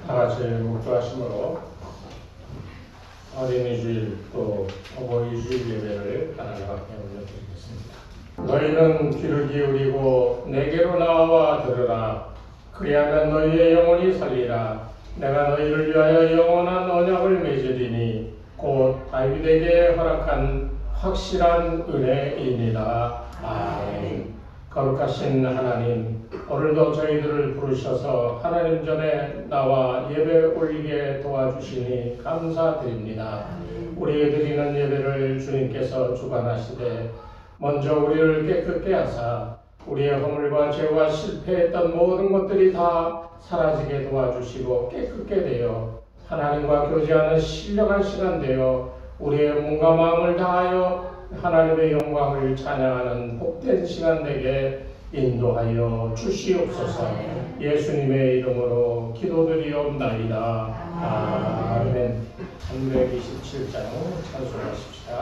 다 같이 묵주하심으로 어린이 주일 또 어버이 주일 예배를 하나님 앞에 올려드리겠습니다. 너희는 귀를 기울이고 내게로 나와 들으라. 그리하면 너희의 영혼이 살리라. 내가 너희를 위하여 영원한 언약을 맺으리니 곧 다윗에게 허락한 확실한 은혜이니라. 아멘. 거룩하신 하나님, 오늘도 저희들을 부르셔서 하나님 전에 나와 예배 올리게 도와주시니 감사드립니다. 우리의 드리는 예배를 주님께서 주관하시되 먼저 우리를 깨끗게 하사 우리의 허물과 죄와 실패했던 모든 것들이 다 사라지게 도와주시고 깨끗게 되어 하나님과 교제하는 신령한 시간 되어 우리의 몸과 마음을 다하여 하나님의 영광을 찬양하는 복된 시간 되게 인도하여 주시옵소서. 예수님의 이름으로 기도드리옵나이다. 아멘. 327장 찬송하십시다.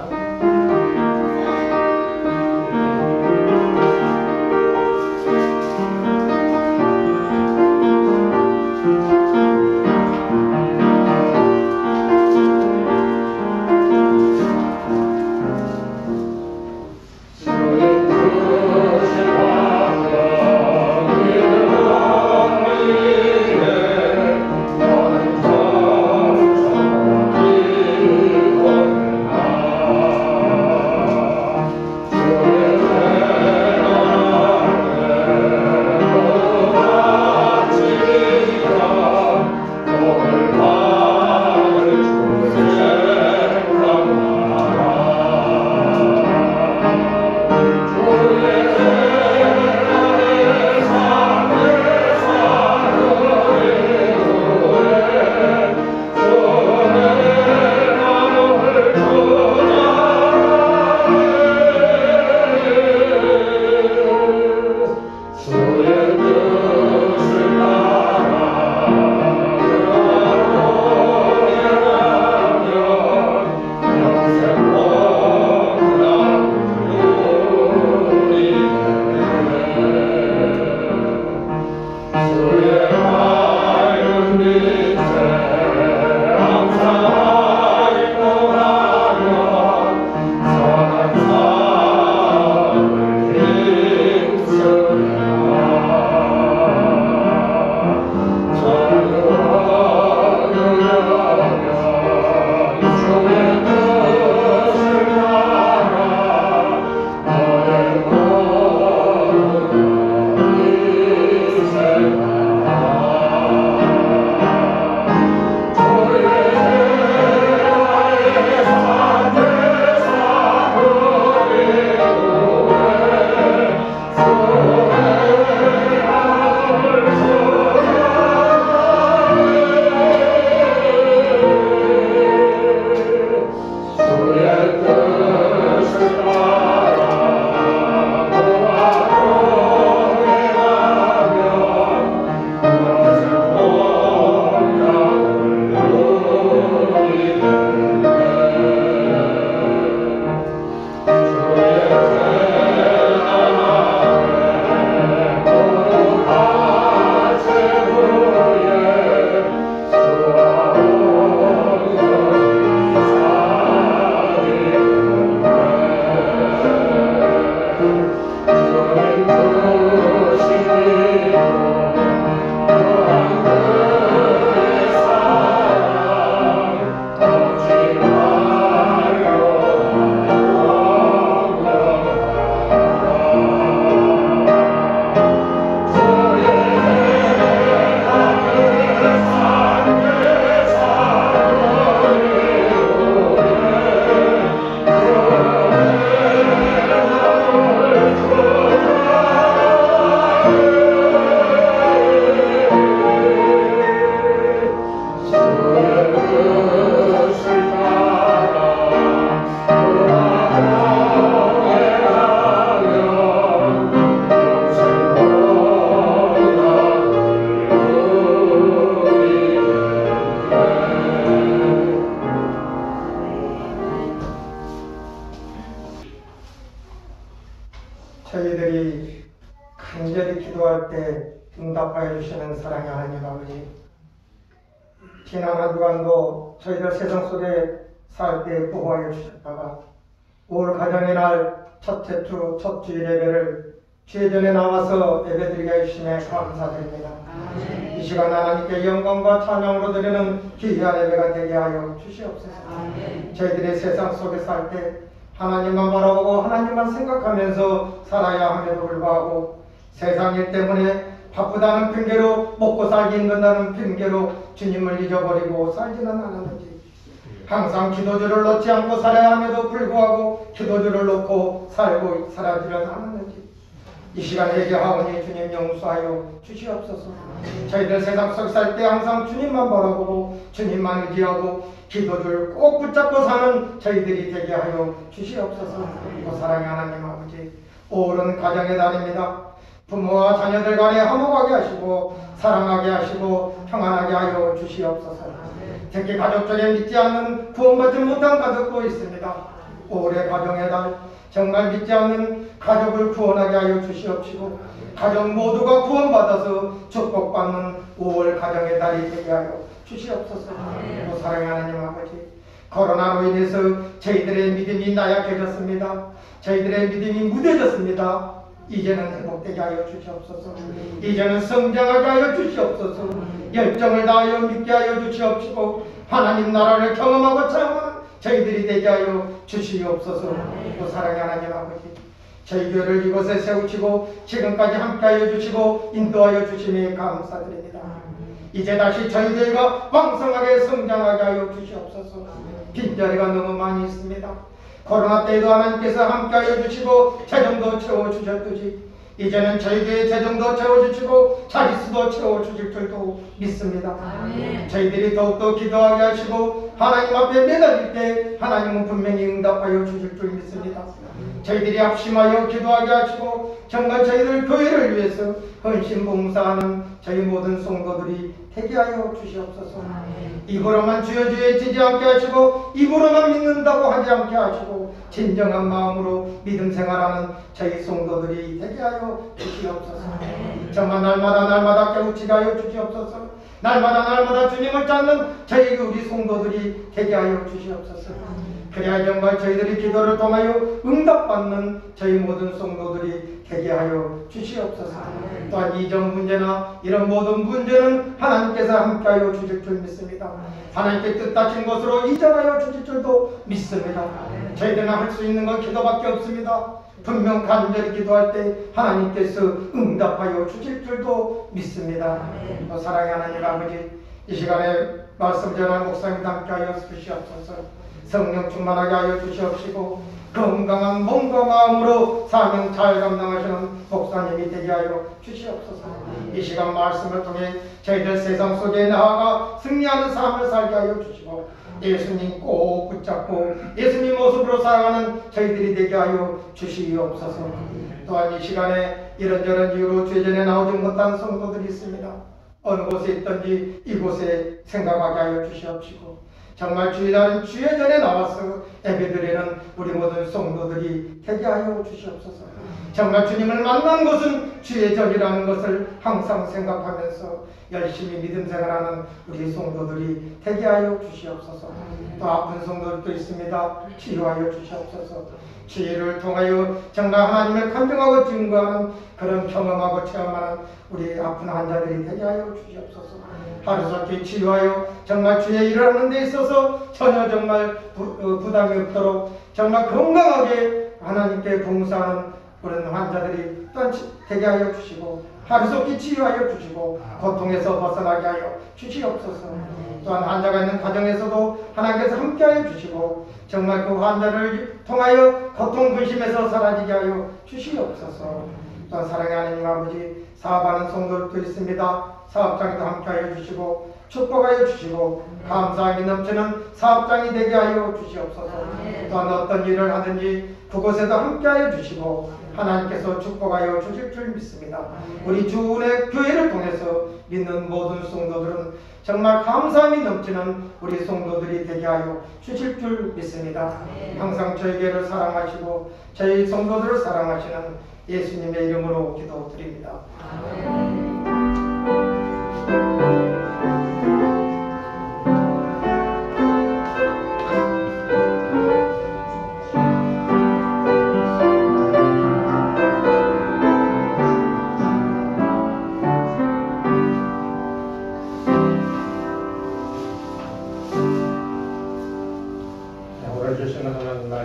저희들이 간절히 기도할 때 응답하여 주시는 사랑의 하나님 아버지, 지난 한 주간도 저희들 세상 속에 살 때 보호하여 주셨다가 5월 가정의 날 첫째 주 첫 주일 예배를 주의 전에 나와서 예배드리게 해주심에 감사드립니다. 이 시간 하나님께 영광과 찬양으로 드리는 귀한 예배가 되게 하여 주시옵소서. 저희들이 세상 속에 살 때 하나님만 바라보고 하나님만 생각하면서 살아야 함에도 불구하고 세상 일 때문에 바쁘다는 핑계로 먹고 살기 힘든다는 핑계로 주님을 잊어버리고 살지는 않았는지, 항상 기도주를 놓지 않고 살아야 함에도 불구하고 기도주를 놓고 살고 살아지는 않았는지 이 시간 회개하오니 주님 용서하여 주시옵소서. 저희들 세상 속 살 때 항상 주님만 바라보고 주님만 의지하고 기도주를 꼭 붙잡고 사는 저희들이 되게 하여 주시옵소서. 또 사랑의 하나님 아버지, 5월은 가정의 달입니다. 부모와 자녀들 간에 화목하게 하시고 사랑하게 하시고 평안하게 하여 주시옵소서. 특히 가족 중에 믿지 않는 구원받지 못한 가족도 있습니다. 5월의 가정의 달, 정말 믿지 않는 가족을 구원하게 하여 주시옵시고 가족 모두가 구원받아서 축복받는 5월 가정의 달이 되게 하여 주시옵소서. 또 사랑의 하나님 아버지, 코로나로 인해서 저희들의 믿음이 나약해졌습니다. 저희들의 믿음이 무뎌졌습니다. 이제는 회복되게 하여 주시옵소서. 이제는 성장하게 하여 주시옵소서. 열정을 다하여 믿게 하여 주시옵시고 하나님 나라를 경험하고 체험하는 저희들이 되게 하여 주시옵소서. 또 사랑의 하나님 아버지, 저희 교회를 이곳에 세우시고 지금까지 함께하여 주시고 인도하여 주심에 감사드립니다. 이제 다시 저희들과 왕성하게 성장하게 하여 주시옵소서. 빈자리가 너무 많이 있습니다. 코로나 때에도 하나님께서 함께하여 주시고 재정도 채워주셨듯이 이제는 저희들의 재정도 채워주시고 자릿수도 채워주실 줄도 믿습니다. 저희들이 더욱더 기도하게 하시고 하나님 앞에 매달릴 때 하나님은 분명히 응답하여 주실 줄 믿습니다. 저희들이 합심하여 기도하게 하시고 정말 저희들 교회를 위해서 헌신봉사하는 저희 모든 성도들이 되게 하여 주시옵소서. 입으로만 주여 주여 지지 않게 하시고 입으로만 믿는다고 하지 않게 하시고 진정한 마음으로 믿음 생활하는 저희 성도들이 되게 하여 주시옵소서. 정말 날마다 깨우치게 하여 주시옵소서. 날마다 주님을 찾는 저희 우리 성도들이 되게 하여 주시옵소서. 그래야 정말 저희들이 기도를 통하여 응답받는 저희 모든 성도들이 되게 하여 주시옵소서. 또한 이전 문제나 이런 모든 문제는 하나님께서 함께하여 주실 줄 믿습니다. 하나님께 뜻하신 것으로 이전하여 주실 줄도 믿습니다. 저희들은 할 수 있는 건 기도밖에 없습니다. 분명 간절히 기도할 때 하나님께서 응답하여 주실 줄도 믿습니다. 또 사랑의 하나님 아버지, 이 시간에 말씀 전할 목사님 함께하여 주시옵소서. 성령 충만하게 하여 주시옵시고 건강한 몸과 마음으로 사명 잘 감당하시는 목사님이 되게 하여 주시옵소서. 이 시간 말씀을 통해 저희들 세상 속에 나아가 승리하는 삶을 살게 하여 주시고 예수님 꼭 붙잡고 예수님 모습으로 살아가는 저희들이 되게 하여 주시옵소서. 또한 이 시간에 이런저런 이유로 주의 전에 나오지 못한 성도들이 있습니다. 어느 곳에 있든지 이곳에 생각하게 하여 주시옵시고 정말 주일날 주의 전에 나와서 예배드리는 우리 모든 성도들이 되게 하여 주시옵소서. 정말 주님을 만난 것은 주의 전이라는 것을 항상 생각하면서 열심히 믿음 생활하는 우리 성도들이 되게 하여 주시옵소서. 또 아픈 성도들도 있습니다. 치유하여 주시옵소서. 치유를 통하여 정말 하나님을 간증하고 증거하는 그런 경험하고 체험하는 우리 아픈 환자들이 되게 하여 주시옵소서. 하루속히 치유하여 정말 주의 일을 하는 데 있어서 전혀 정말 부담이 없도록 정말 건강하게 하나님께 봉사하는 그런 환자들이 또한 되게 하여 주시고 하루속히 치유하여 주시고 고통에서 벗어나게 하여 주시옵소서. 또한 환자가 있는 가정에서도 하나님께서 함께하여 주시고 정말 그 환자를 통하여 고통 근심에서 사라지게 하여 주시옵소서. 또한 사랑의 하나님 아버지, 사업하는 성도들도 있습니다. 사업장에도 함께하여 주시고 축복하여 주시고 감사함이 넘치는 사업장이 되게 하여 주시옵소서. 또한 어떤 일을 하든지 그곳에도 함께하여 주시고 하나님께서 축복하여 주실 줄 믿습니다. 우리 주은혜 교회를 통해서 믿는 모든 성도들은 정말 감사함이 넘치는 우리 성도들이 되게 하여 주실 줄 믿습니다. 항상 저희 교회를 사랑하시고 저희 성도들을 사랑하시는 예수님의 이름으로 기도드립니다. 아멘.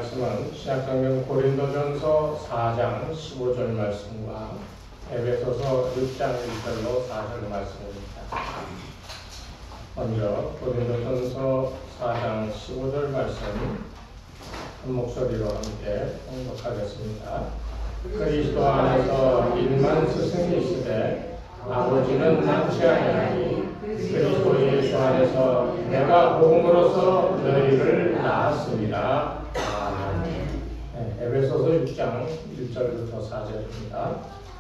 말씀은 신약성경 고린도전서 4장 15절 말씀과 에베소서 6장 1절로 4절 말씀입니다. 먼저 고린도전서 4장 15절 말씀 한 목소리로 함께 봉독하겠습니다. 그리스도 안에서 일만 스승이 있으되 아버지는 남지 아니하니 그리스도 예수 안에서 내가 복음으로써 너희를 낳았습니다. 아멘. 네, 에베소서 6장 1절부터 4절입니다.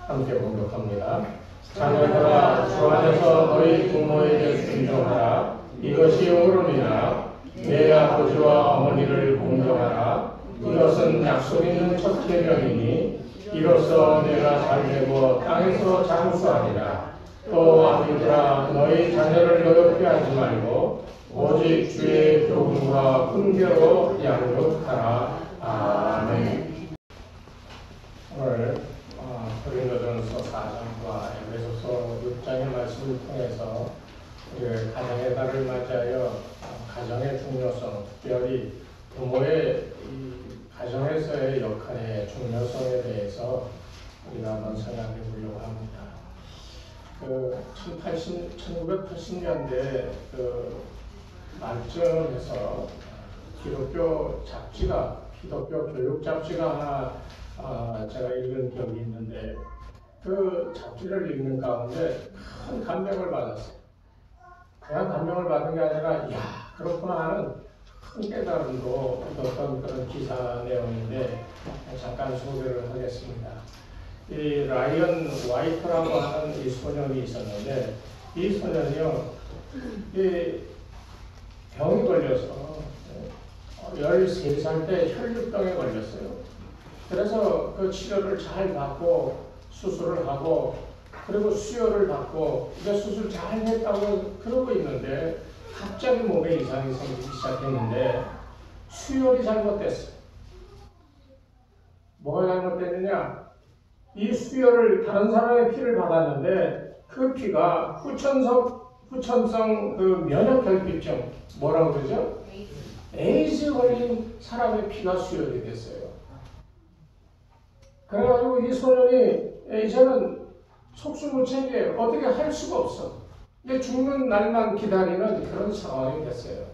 함께 봉독합니다. 자녀들아 주 안에서 너희 부모에게 순종하라. 이것이 옳으니라. 내 아버지와 어머니를 공경하라. 이것은 약속 있는 첫 계명이니 이로써 내가 잘되고 땅에서 장수하리라. 또 아비들아 너희 자녀를 노엽게 하지 말고 오직 주의 교훈과 훈계로 양육하라. 아멘. 오늘 고린도전서 4장과 에베소서 6장의 말씀을 통해서 우리 가정의 달을 맞이하여 가정의 중요성, 특별히 부모의 이 가정에서의 역할의 중요성에 대해서 우리가 한번 생각해 보려고 합니다. 1980년대 말쯤에서 기독교 잡지가, 기독교 교육 잡지가 하나 제가 읽은 기억이 있는데 그 잡지를 읽는 가운데 큰 감명을 받았어요. 그냥 감명을 받은 게 아니라 이야 그렇구나 하는 큰 깨달음도 얻었던 그런 기사 내용인데 잠깐 소개를 하겠습니다. 이 라이언 와이트라고 하는 이 소년이 있었는데 이 소년이요 이 병이 걸려서 13살 때 혈류병에 걸렸어요. 그래서 그 치료를 잘 받고 수술을 하고 그리고 수혈을 받고 이제 수술 잘 했다고 그러고 있는데 갑자기 몸에 이상이 생기기 시작했는데 수혈이 잘못됐어요. 뭐가 잘못됐느냐? 이 수혈을 다른 사람의 피를 받았는데 그 피가 후천성 그 면역결핍증 뭐라고 그러죠? 에이즈 걸린 사람의 피가 수혈이 됐어요. 그래가지고 이 소년이 이제는 속수무책이에요. 어떻게 할 수가 없어. 이제 죽는 날만 기다리는 그런 상황이 됐어요.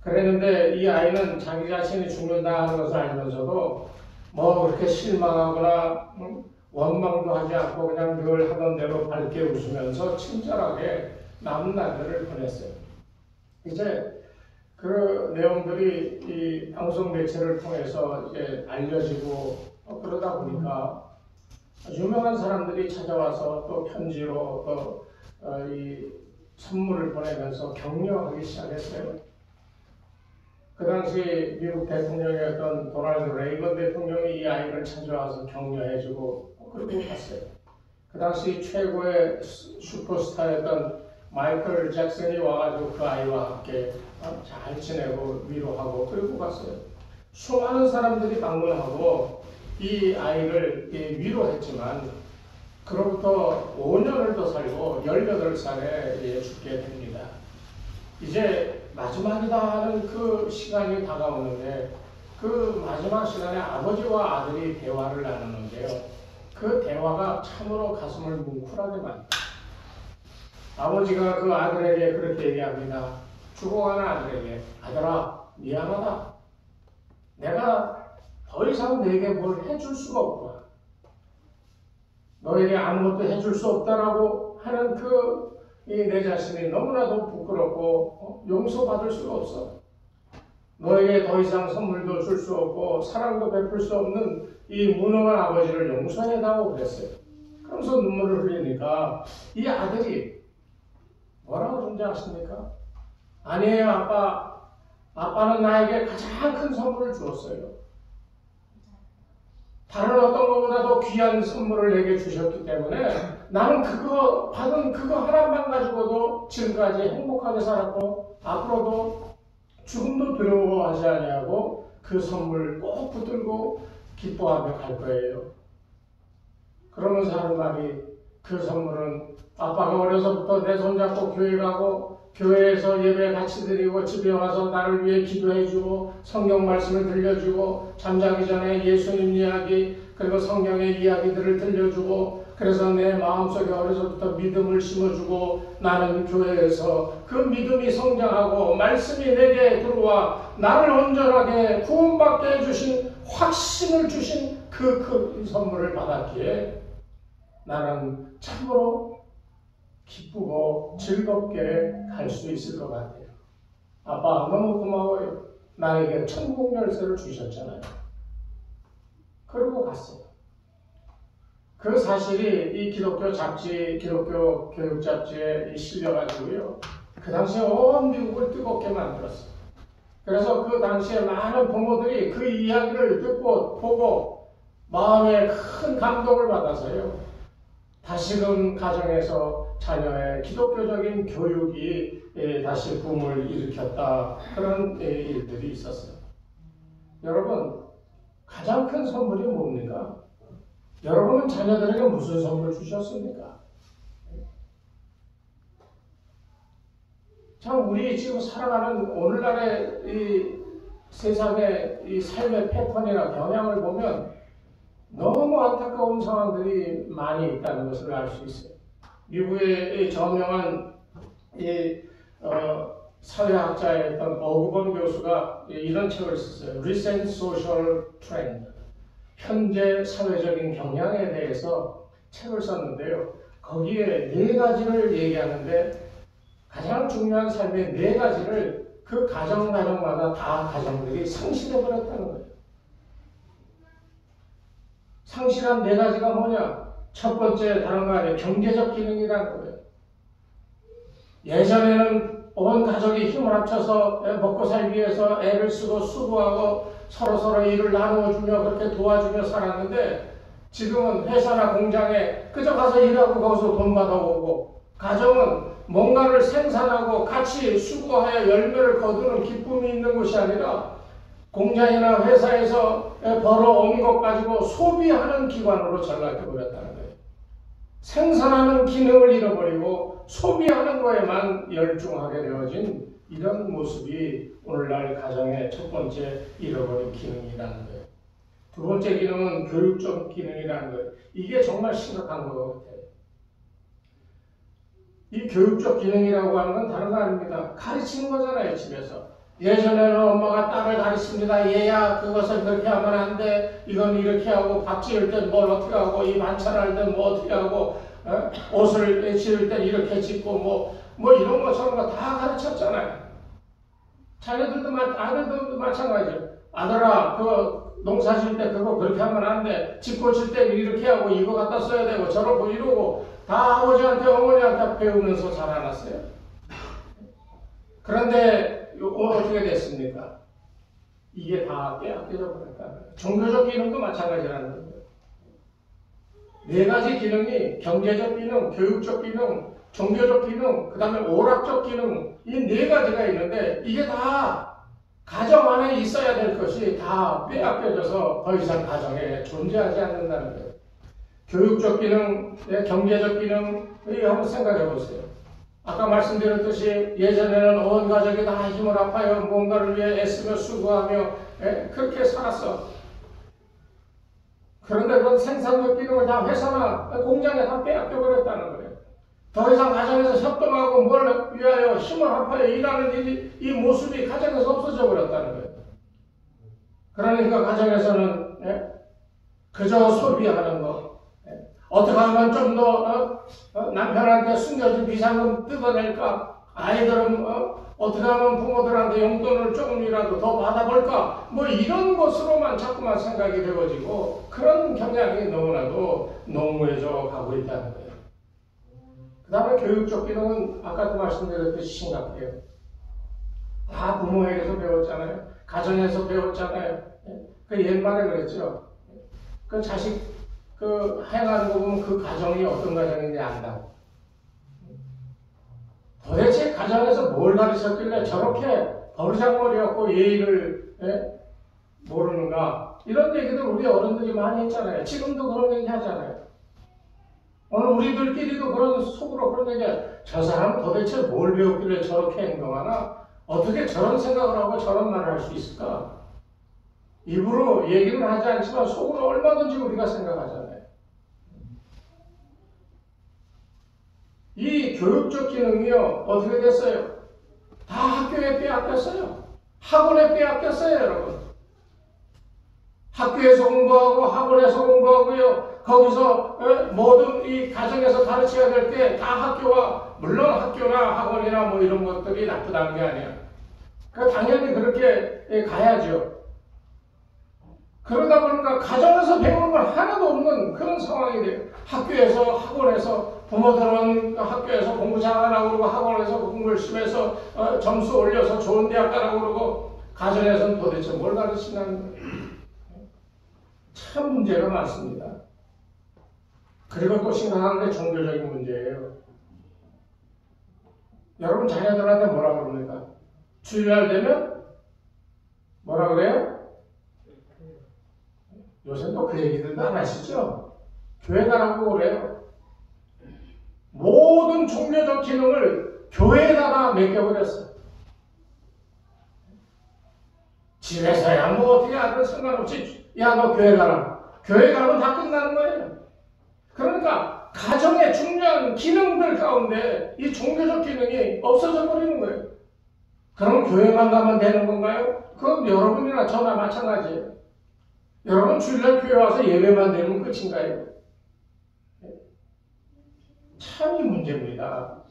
그랬는데 이 아이는 자기 자신이 죽는다 하는 것을 알면서도 뭐 그렇게 실망하거나 원망도 하지 않고 그냥 늘 하던 대로 밝게 웃으면서 친절하게 남은 날들을 보냈어요. 이제 그 내용들이 이 방송 매체를 통해서 이제 알려지고 그러다 보니까 유명한 사람들이 찾아와서 또 편지로 또 이 선물을 보내면서 격려하기 시작했어요. 그 당시 미국 대통령이었던 도널드 레이건 대통령이 이 아이를 찾아와서 격려해주고 그러고 갔어요. 그 당시 최고의 슈퍼스타였던 마이클 잭슨이 와가지고 그 아이와 함께 잘 지내고 위로하고 그러고 갔어요. 수많은 사람들이 방문하고 이 아이를 위로했지만 그로부터 5년을 더 살고 18살에 죽게 됩니다. 이제 마지막이다 하는 그 시간이 다가오는데 그 마지막 시간에 아버지와 아들이 대화를 나누는데요. 그 대화가 참으로 가슴을 뭉클하게 만듭니다. 아버지가 그 아들에게 그렇게 얘기합니다. 죽어가는 아들에게 아들아 미안하다. 내가 더 이상 너에게 뭘 해줄 수가 없구나. 너에게 아무것도 해줄 수 없다라고 하는 내 자신이 너무나도 부끄럽고 용서받을 수가 없어. 너에게 더 이상 선물도 줄 수 없고 사랑도 베풀 수 없는 이 무능한 아버지를 용서해달라고 그랬어요. 그러면서 눈물을 흘리니까 이 아들이 뭐라고 존재하십니까? 아니에요 아빠. 아빠는 나에게 가장 큰 선물을 주었어요. 다른 어떤 것보다도 귀한 선물을 내게 주셨기 때문에 나는 그거 받은 그거 하나만 가지고도 지금까지 행복하게 살았고 앞으로도 죽음도 두려워하지 아니하고 그 선물 꼭 붙들고 기뻐하며 갈 거예요. 그러면서 하는 말이 그 선물은 아빠가 어려서부터 내 손잡고 교회 가고 교회에서 예배 같이 드리고 집에 와서 나를 위해 기도해주고 성경 말씀을 들려주고 잠자기 전에 예수님 이야기 그리고 성경의 이야기들을 들려주고 그래서 내 마음속에 어려서부터 믿음을 심어주고 나는 교회에서 그 믿음이 성장하고 말씀이 내게 들어와 나를 온전하게 구원받게 해주신 확신을 주신 그 큰 선물을 받았기에 나는 참으로 기쁘고 즐겁게 갈 수 있을 것 같아요. 아빠 너무 고마워요. 나에게 천국 열쇠를 주셨잖아요. 그러고 갔어요. 그 사실이 이 기독교 잡지, 기독교 교육 잡지에 실려가지고요. 그 당시에 온 미국을 뜨겁게 만들었어요. 그래서 그 당시에 많은 부모들이 그 이야기를 듣고 보고 마음에 큰 감동을 받아서요. 다시금 가정에서 자녀의 기독교적인 교육이 다시 붐을 일으켰다. 그런 일들이 있었어요. 여러분, 가장 큰 선물이 뭡니까? 여러분은 자녀들에게 무슨 선물 주셨습니까? 참 우리 지금 살아가는 오늘날의 이 세상의 이 삶의 패턴이나 경향을 보면 너무 안타까운 상황들이 많이 있다는 것을 알 수 있어요. 미국의 저명한 사회학자였던 어구번 교수가 이런 책을 썼어요. Recent Social Trend, 현재 사회적인 경향에 대해서 책을 썼는데요. 거기에 4가지를 얘기하는데 가장 중요한 삶의 4가지를 그 가정마다 다 가정들이 상실해버렸다는 거예요. 상실한 4가지가 뭐냐? 첫 번째 다른 거 아니에요. 경제적 기능이라는 거예요. 예전에는 온 가족이 힘을 합쳐서 먹고 살기 위해서 애를 쓰고 수고하고 서로 일을 나누어주며 그렇게 도와주며 살았는데 지금은 회사나 공장에 그저 가서 일하고 거기서 돈 받아오고 가정은 뭔가를 생산하고 같이 수고하여 열매를 거두는 기쁨이 있는 것이 아니라 공장이나 회사에서 벌어온 것 가지고 소비하는 기관으로 전락해버렸다는 거예요. 생산하는 기능을 잃어버리고 소비하는 거에만 열중하게 되어진 이런 모습이 오늘날 가정의 첫 번째 잃어버린 기능이라는 거예요. 두 번째 기능은 교육적 기능이라는 거예요. 이게 정말 심각한 것 같아요. 이 교육적 기능이라고 하는 건 다른 거 아닙니다. 가르치는 거잖아요, 집에서. 예전에는 엄마가 딸을 가르칩니다. 얘야, 그것을 그렇게 하면 안 돼. 이건 이렇게 하고, 밥 지을 땐 뭘 어떻게 하고, 이 반찬할 땐 뭐 어떻게 하고, 옷을 지을 땐 이렇게 짓고, 뭐 이런 것처럼 다 가르쳤잖아요. 자녀들도, 아들들도 마찬가지예요. 아들아, 그 농사 지을 때 그거 그렇게 하면 안 돼. 집 고칠 때 이렇게 하고, 이거 갖다 써야 되고, 저러고 이러고, 다 아버지한테, 어머니한테 배우면서 자라났어요. 그런데, 오늘 어떻게 됐습니까? 이게 다 빼앗겨져 버렸다는 거예요. 종교적 기능도 마찬가지라는 거예요. 4가지 기능이 경제적 기능, 교육적 기능, 종교적 기능, 그 다음에 오락적 기능, 이 4가지가 있는데 이게 다 가정 안에 있어야 될 것이 다 빼앗겨져서 더 이상 가정에 존재하지 않는다는 거예요. 교육적 기능, 경제적 기능, 이거 한번 생각해 보세요. 아까 말씀드렸듯이 예전에는 온 가족이 다 힘을 합하여 뭔가를 위해 애쓰며 수고하며 그렇게 살았어. 그런데 그런 생산적 기능을 다 회사나 공장에 다 빼앗겨버렸다는 거예요. 더 이상 가정에서 협동하고 뭘 위하여 힘을 합하여 일하는 이 모습이 가정에서 없어져 버렸다는 거예요. 그러니까 가정에서는 그저 소비하는 거, 어떻게 하면 좀 더 남편한테 숨겨진 비상금 뜯어낼까? 아이들은 어떻게 하면 부모들한테 용돈을 조금이라도 더 받아볼까? 뭐 이런 것으로만 자꾸만 생각이 되어지고 그런 경향이 너무나도 농후해져 가고 있다는 거예요. 그 다음에 교육적 기능은 아까도 말씀드렸듯이 심각해요. 다 부모에게서 배웠잖아요. 가정에서 배웠잖아요. 그 옛말에 그랬죠. 그 자식 행하는 거 보면 그 가정이 어떤 가정인지 안다고. 도대체 가정에서 뭘 가르쳤길래 저렇게 버르장머리였고 예의를 모르는가. 이런 얘기들 우리 어른들이 많이 했잖아요. 지금도 그런 얘기 하잖아요. 오늘 우리들끼리도 그런 속으로 그런 얘기야. 저 사람 도대체 뭘 배웠길래 저렇게 행동하나? 어떻게 저런 생각을 하고 저런 말을 할 수 있을까? 입으로 얘기는 하지 않지만 속으로 얼마든지 우리가 생각하잖아요. 이 교육적 기능이요, 어떻게 됐어요? 다 학교에 빼앗겼어요. 학원에 빼앗겼어요, 여러분. 학교에서 공부하고 학원에서 공부하고요. 거기서 모든 이 가정에서 가르쳐야 될 게 다 학교와 물론 학교나 학원이나 뭐 이런 것들이 나쁘다는 게 아니야. 그러니까 당연히 그렇게 가야죠. 그러다 보니까 가정에서 배우는 건 하나도 없는 그런 상황이 돼요. 학교에서 학원에서 부모들은 학교에서 공부 잘하라고 그러고 학원에서 공부 열심히 해서 점수 올려서 좋은 대학 가라고 그러고 가정에서는 도대체 뭘 가르치냐는 거예요. 참 문제가 많습니다. 그리고 또 심각한 게 종교적인 문제예요. 여러분 자녀들한테 뭐라 그럽니까? 주일날 되면 뭐라 그래요? 요새 또 그 얘기들도 안 하시죠? 교회 가라고 그래요. 모든 종교적 기능을 교회에다가 맡겨버렸어요. 집에서야 뭐 어떻게 하든 상관없이 야 너 교회 가라. 교회 가면 다 끝나는 거예요. 그러니까 가정의 중요한 기능들 가운데 이 종교적 기능이 없어져 버리는 거예요. 그럼 교회만 가면 되는 건가요? 그럼 여러분이나 저나 마찬가지예요. 여러분 주일날 교회 와서 예배만 드리면 끝인가요? 참이 문제입니다.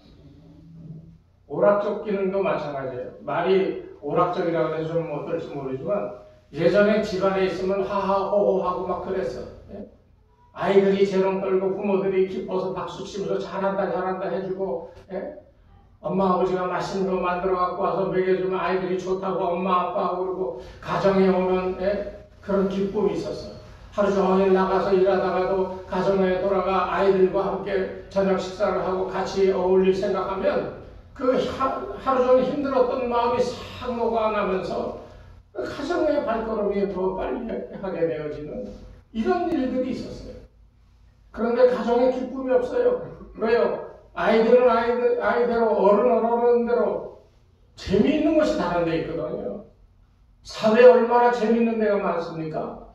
오락적 기능도 마찬가지예요. 말이 오락적이라고 해서 좀 어떨지 모르지만 예전에 집안에 있으면 하하호호하고 막 그랬어. 아이들이 재롱 떨고 부모들이 기뻐서 박수 치면서 잘한다 잘한다 해주고 엄마 아버지가 맛있는 거 만들어 갖고 와서 먹여주면 아이들이 좋다고 엄마 아빠하고 그러고 가정에 오면 그런 기쁨이 있었어. 하루 종일 나가서 일하다가도 가정에 돌아가 아이들과 함께 저녁 식사를 하고 같이 어울릴 생각하면 그 하루 종일 힘들었던 마음이 싹 녹아나면서 가정의 발걸음이 더 빨리 하게 되어지는 이런 일들이 있었어요. 그런데 가정에 기쁨이 없어요. 왜요? 아이들은 아이대로 어른대로 재미있는 것이 다른 데 있거든요. 사회에 얼마나 재미있는 데가 많습니까?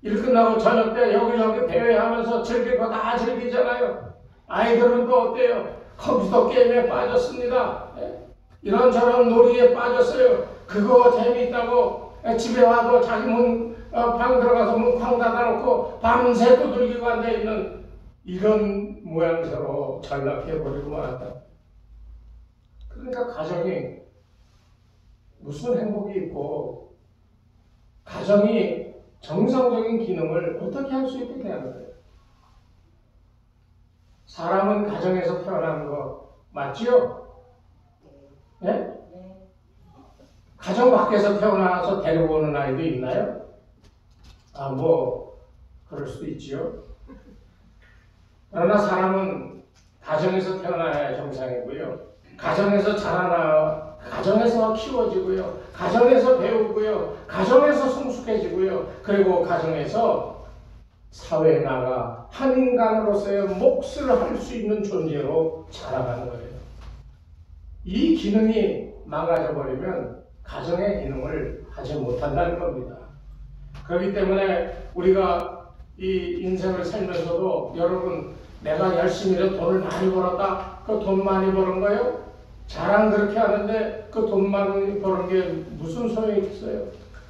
일 끝나고 저녁 때 여기저기 대회하면서 즐길 거 다 즐기잖아요. 아이들은 또 어때요? 컴퓨터 게임에 빠졌습니다. 이런저런 놀이에 빠졌어요. 그거 재미있다고 집에 와도 자기 방 들어가서 문 쾅 닫아놓고 밤새 두들기고 앉아있는 이런 모양새로 전락해버리고 말았다. 그러니까 가정이 무슨 행복이 있고 가정이 정상적인 기능을 어떻게 할 수 있게 되는 거예요? 사람은 가정에서 태어나는 거 맞지요? 네? 가정 밖에서 태어나서 데리고 오는 아이도 있나요? 그럴 수도 있지요. 그러나 사람은 가정에서 태어나야 정상이고요. 가정에서 자라나, 가정에서 키워지고요. 가정에서 배우고요. 가정에서 성숙해지고요. 그리고 가정에서 사회에 나가 한 인간으로서의 몫을 할 수 있는 존재로 자라가는 거예요. 이 기능이 망가져버리면 가정의 기능을 하지 못한다는 겁니다. 그렇기 때문에 우리가 이 인생을 살면서도 여러분 내가 열심히 돈을 많이 벌었다. 그 돈 많이 버는 거예요? 자랑 그렇게 하는데 그 돈 많이 버는 게 무슨 소용이 있어요?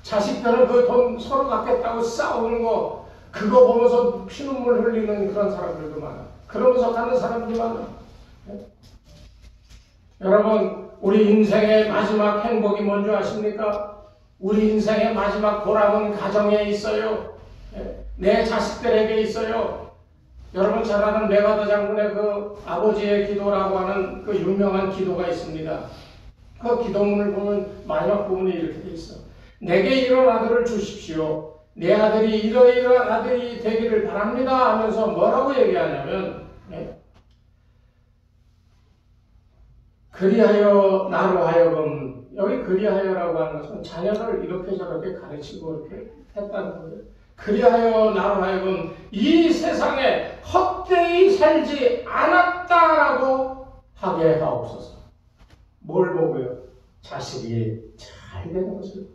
자식들은 그 돈 서로 갖겠다고 싸우는 거 그거 보면서 피눈물 흘리는 그런 사람들도 많아. 그러면서 가는 사람들도 많아. 여러분 우리 인생의 마지막 행복이 뭔지 아십니까? 우리 인생의 마지막 보람은 가정에 있어요. 내 자식들에게 있어요. 여러분 잘 아는 메가더 장군의 그 아버지의 기도라고 하는 그 유명한 기도가 있습니다. 그 기도문을 보면 마지막 부분이 이렇게 돼 있어. 내게 이런 아들을 주십시오. 내 아들이 이러이러한 아들이 되기를 바랍니다 하면서 뭐라고 얘기하냐면 그리하여 나로 하여금 여기 그리하여라고 하는 것은 자녀를 이렇게 저렇게 가르치고 이렇게 했다는 거예요. 그리하여 나로 하여금 이 세상에 헛되이 살지 않았다라고 하게 하옵소서. 뭘 보고요? 자식이 잘 되는 것을.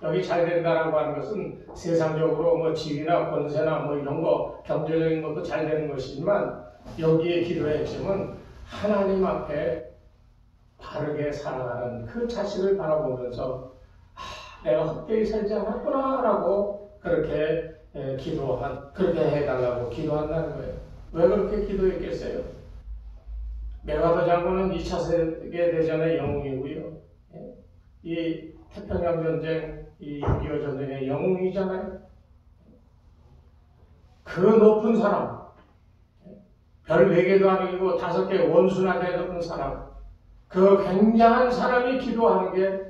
여기 잘 된다라고 하는 것은 세상적으로 뭐 지위나 권세나 뭐 이런 거 경제적인 것도 잘 되는 것이지만 여기에 기도의 핵심은 하나님 앞에 바르게 살아가는 그 자식을 바라보면서 내가 헛되이 살지 않았구나 라고 그렇게 그렇게 해달라고 기도한다는 거예요. 왜 그렇게 기도했겠어요? 메가더 장군은 2차 세계대전의 영웅이고요. 이 태평양 전쟁, 이 6.25 전쟁의 영웅이잖아요. 그 높은 사람, 별 4개도 아니고 5개 원수나 되는 사람, 그 굉장한 사람이 기도하는 게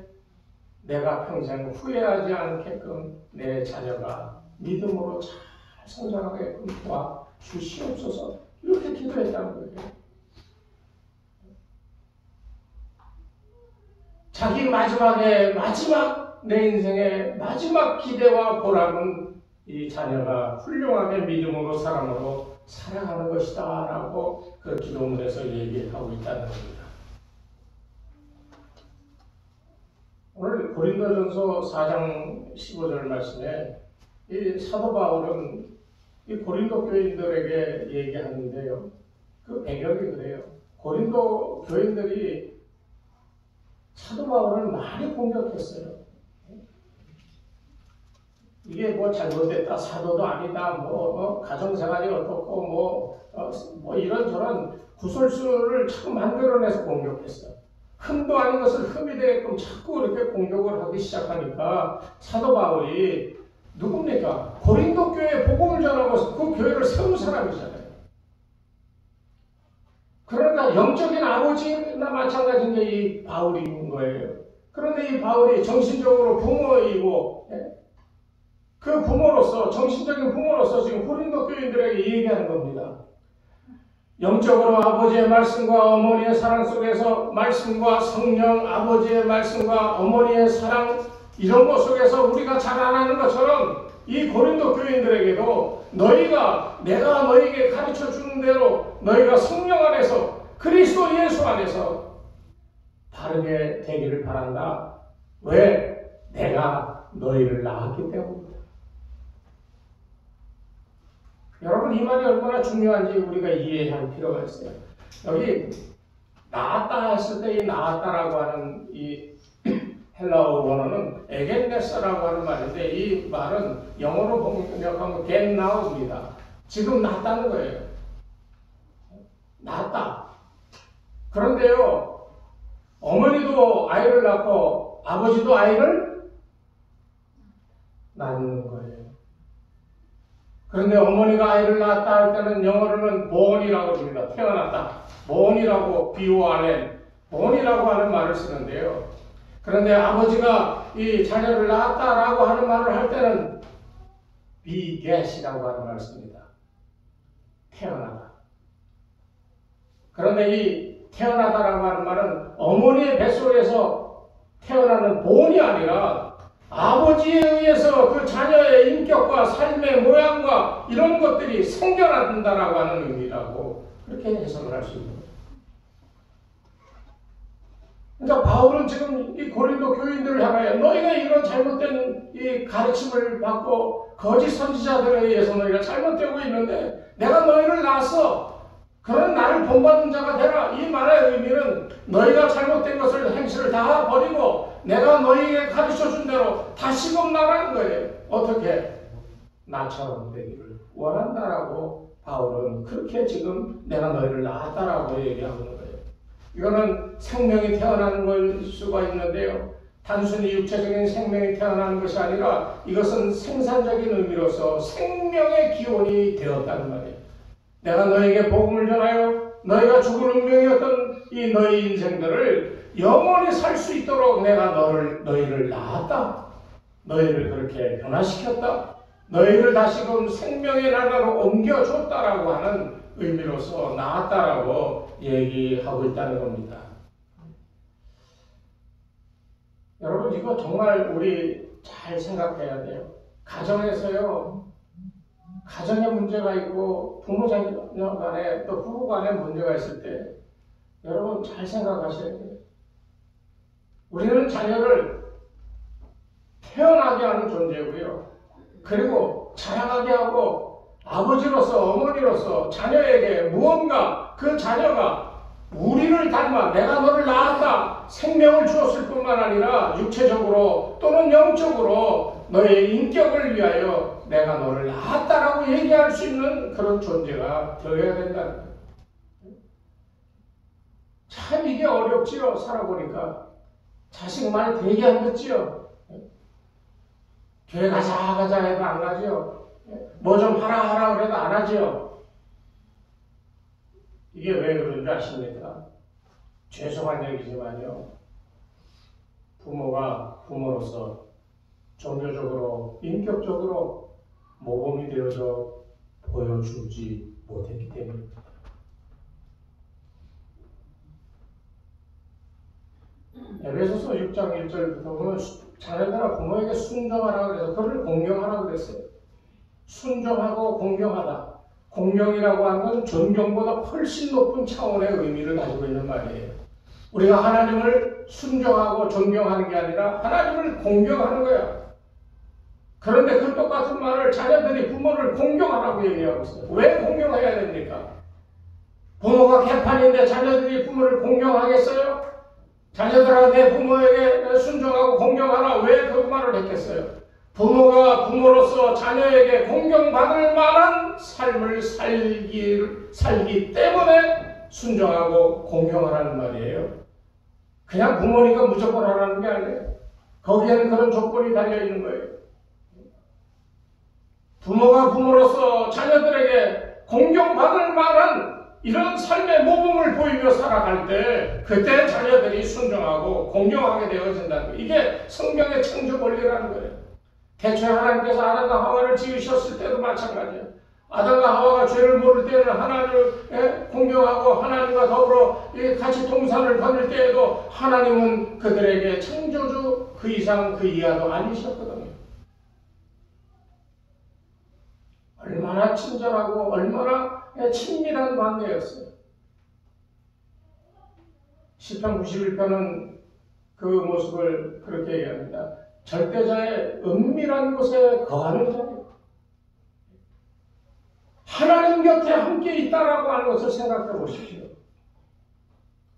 내가 평생 후회하지 않게끔 내 자녀가 믿음으로 잘 성장하게끔 도와주시옵소서. 이렇게 기도했다는 거예요. 자기 마지막 내 인생의 마지막 기대와 보람은 이 자녀가 훌륭하게 믿음으로 사람으로 살아가는 것이다 라고 그 기도문에서 얘기하고 있다는 겁니다. 오늘 고린도전서 4장 15절 말씀에 이 사도 바울은 이 고린도 교인들에게 얘기하는데요. 그 배경이 그래요. 고린도 교인들이 사도 바울을 많이 공격했어요. 이게 뭐 잘못됐다, 사도도 아니다, 가정생활이 어떻고, 이런저런 구설수를 자꾸 만들어내서 공격했어요. 흠도 아닌 것을 흠이 되게끔 자꾸 이렇게 공격을 하기 시작하니까 사도 바울이 누굽니까? 고린도 교회에 복음을 전하고 그 교회를 세운 사람이잖아요. 그러니까 영적인 아버지나 마찬가지인 게 이 바울인 거예요. 그런데 이 바울이 정신적으로 부모이고 그 부모로서 정신적인 부모로서 지금 고린도 교인들에게 얘기하는 겁니다. 영적으로 아버지의 말씀과 어머니의 사랑 속에서 말씀과 성령 아버지의 말씀과 어머니의 사랑 이런 것 속에서 우리가 자라나는 것처럼 이 고린도 교인들에게도 내가 너희에게 가르쳐 주는 대로 너희가 성령 안에서 그리스도 예수 안에서 바르게 되기를 바란다. 왜? 내가 너희를 낳았기 때문이다. 여러분 이 말이 얼마나 중요한지 우리가 이해할 필요가 있어요. 여기 낳았다 했을 때 이 낳았다라고 하는 이 헬라어 원어는 에겐네스라고 하는 말인데 이 말은 영어로 번역하면 get now입니다. 지금 낳았다는 거예요. 낳았다. 그런데요, 어머니도 아이를 낳고 아버지도 아이를 낳는 거예요. 그런데 어머니가 아이를 낳았다 할 때는 영어로는 born이라고 합니다. 태어났다. born이라고 B-O-R-N born이라고 하는 말을 쓰는데요. 그런데 아버지가 이 자녀를 낳았다라고 하는 말을 할 때는 beget이라고 하는 말을 씁니다. 태어나다. 그런데 이 태어나다라고 하는 말은 어머니의 뱃속에서 태어나는 본이 아니라 아버지에 의해서 그 자녀의 인격과 삶의 모양과 이런 것들이 생겨난다라고 하는 의미라고 그렇게 해석을 할 수 있는 거예요. 그러니까 바울은 지금 이 고린도 교인들을 향하여 너희가 이런 잘못된 이 가르침을 받고 거짓 선지자들에 의해서 너희가 잘못되고 있는데 내가 너희를 낳았어. 그런 나를 본받는 자가 되라. 이 말의 의미는 너희가 잘못된 것을 행실을 다 버리고 내가 너희에게 가르쳐준 대로 다시금 나가는 거예요. 어떻게? 나처럼 되기를 원한다라고 바울은 그렇게 지금 내가 너희를 낳았다라고 얘기하고 있는 거예요. 이거는 생명이 태어나는 걸 수가 있는데요. 단순히 육체적인 생명이 태어나는 것이 아니라 이것은 생산적인 의미로서 생명의 기원이 되었다는 말이에요. 내가 너에게 복음을 전하여 너희가 죽을 운명이었던 이 너희 인생들을 영원히 살 수 있도록 내가 너희를 낳았다. 너희를 그렇게 변화시켰다. 너희를 다시금 생명의 나라로 옮겨줬다라고 하는 의미로서 낳았다라고 얘기하고 있다는 겁니다. 여러분 이거 정말 우리 잘 생각해야 돼요. 가정에서요, 가정에 문제가 있고 부모 자녀 간에 또 부부 간에 문제가 있을 때 여러분 잘 생각하셔야 돼요. 우리는 자녀를 태어나게 하는 존재고요. 그리고 자라나게 하고 아버지로서 어머니로서 자녀에게 무언가 그 자녀가 우리를 닮아 내가 너를 낳았다 생명을 주었을 뿐만 아니라 육체적으로 또는 영적으로 너의 인격을 위하여 내가 너를 낳았다라고 얘기할 수 있는 그런 존재가 되어야 된다는 거예요. 참 이게 어렵지요. 살아보니까 자식 말 되게 안 듣지요. 교회 가자 해도 안 가지요. 뭐 좀 하라 그래도 안 하지요. 이게 왜 그런 줄 아십니까? 죄송한 얘기지만요. 부모가 부모로서 종교적으로, 인격적으로 모범이 되어서 보여주지 못했기 때문입니다. 에베소서 6장 1절부터 보면 자녀들아 부모에게 순종하라 그래서 그를 공경하라 그랬어요. 순종하고 공경하다. 공경이라고 하는 건 존경보다 훨씬 높은 차원의 의미를 가지고 있는 말이에요. 우리가 하나님을 순종하고 존경하는 게 아니라 하나님을 공경하는 거야. 그런데 그 똑같은 말을 자녀들이 부모를 공경하라고 얘기하고 있어요. 왜 공경해야 됩니까? 부모가 개판인데 자녀들이 부모를 공경하겠어요? 자녀들아 내 부모에게 순종하고 공경하라. 왜 그 말을 했겠어요? 부모가 부모로서 자녀에게 공경받을 만한 삶을 살기 때문에 순종하고 공경하라는 말이에요. 그냥 부모니까 무조건 하라는 게 아니에요. 거기에는 그런 조건이 달려있는 거예요. 부모가 부모로서 자녀들에게 공경받을 만한 이런 삶의 모범을 보이며 살아갈 때 그때 자녀들이 순종하고 공경하게 되어진다는 거예요. 이게 성경의 창조 원리라는 거예요. 대초에 하나님께서 아담과 하와를 지으셨을 때도 마찬가지예요. 아담과 하와가 죄를 모를 때는 하나님을 공경하고 하나님과 더불어 같이 동산을 거닐 때에도 하나님은 그들에게 창조주 그 이상 그 이하도 아니셨거든요. 얼마나 친절하고 얼마나 친밀한 관계였어요. 시편 91편은 그 모습을 그렇게 얘기합니다. 절대자의 은밀한 곳에 거하는 자예요. 하나님 곁에 함께 있다라고 하는 것을 생각해 보십시오.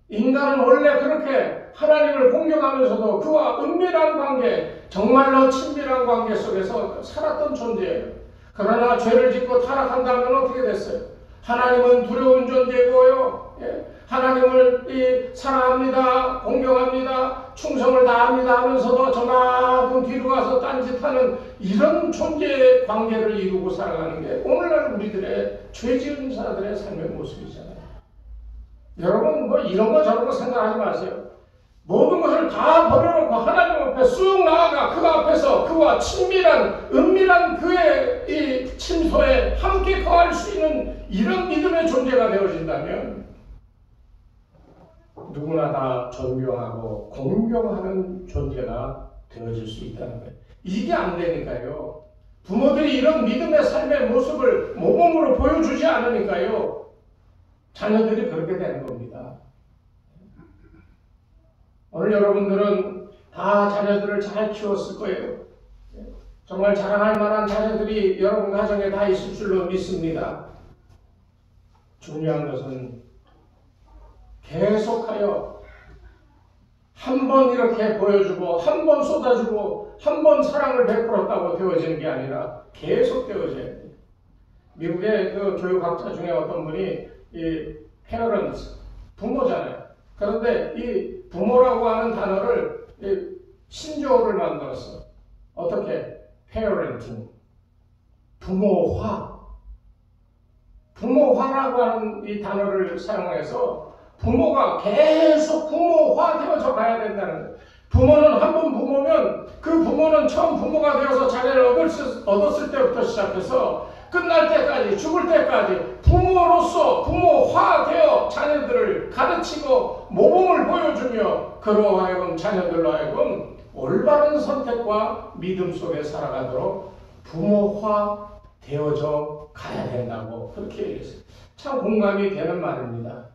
인간은 원래 그렇게 하나님을 공경하면서도 그와 은밀한 관계, 정말로 친밀한 관계 속에서 살았던 존재예요. 그러나 죄를 짓고 타락한다면 어떻게 됐어요? 하나님은 두려운 존재고요. 하나님을 사랑합니다. 공경합니다. 충성을 다합니다 하면서도 저만큼 뒤로 가서 딴짓하는 이런 존재의 관계를 이루고 살아가는 게 오늘날 우리들의 죄 지은 자들의 삶의 모습이잖아요. 여러분 뭐 이런 거 저런 거 생각하지 마세요. 모든 것을 다 버려놓고 하나님 앞에 쑥 나아가 그 앞에서 그와 친밀한 은밀한 그의 이 침소에 함께 거할 수 있는 이런 믿음의 존재가 되어진다면 누구나 다 존경하고 공경하는 존재가 되어질 수 있다는 거예요. 이게 안 되니까요. 부모들이 이런 믿음의 삶의 모습을 모범으로 보여주지 않으니까요. 자녀들이 그렇게 되는 겁니다. 오늘 여러분들은 다 자녀들을 잘 키웠을 거예요. 정말 자랑할 만한 자녀들이 여러분 가정에 다 있을 줄로 믿습니다. 중요한 것은 계속하여 한 번 이렇게 보여주고 한 번 쏟아주고 한 번 사랑을 베풀었다고 되어지는 게 아니라 계속 되어져야 돼요. 미국의 그 교육학자 중에 어떤 분이 이 parents, 부모잖아요. 그런데 이 부모라고 하는 단어를 신조어를 만들었어. 어떻게? parenting, 부모화. 부모화라고 하는 이 단어를 사용해서 부모가 계속 부모화 되어져 가야 된다는 거예요. 부모는 한 번 부모면 그 부모는 처음 부모가 되어서 자녀를 얻었을 때부터 시작해서 끝날 때까지 죽을 때까지 부모로서 부모화되어 자녀들을 가르치고 모범을 보여주며 그로 하여금 자녀들로 하여금 올바른 선택과 믿음 속에 살아가도록 부모화 되어져 가야 된다고 그렇게 얘기했어요. 참 공감이 되는 말입니다.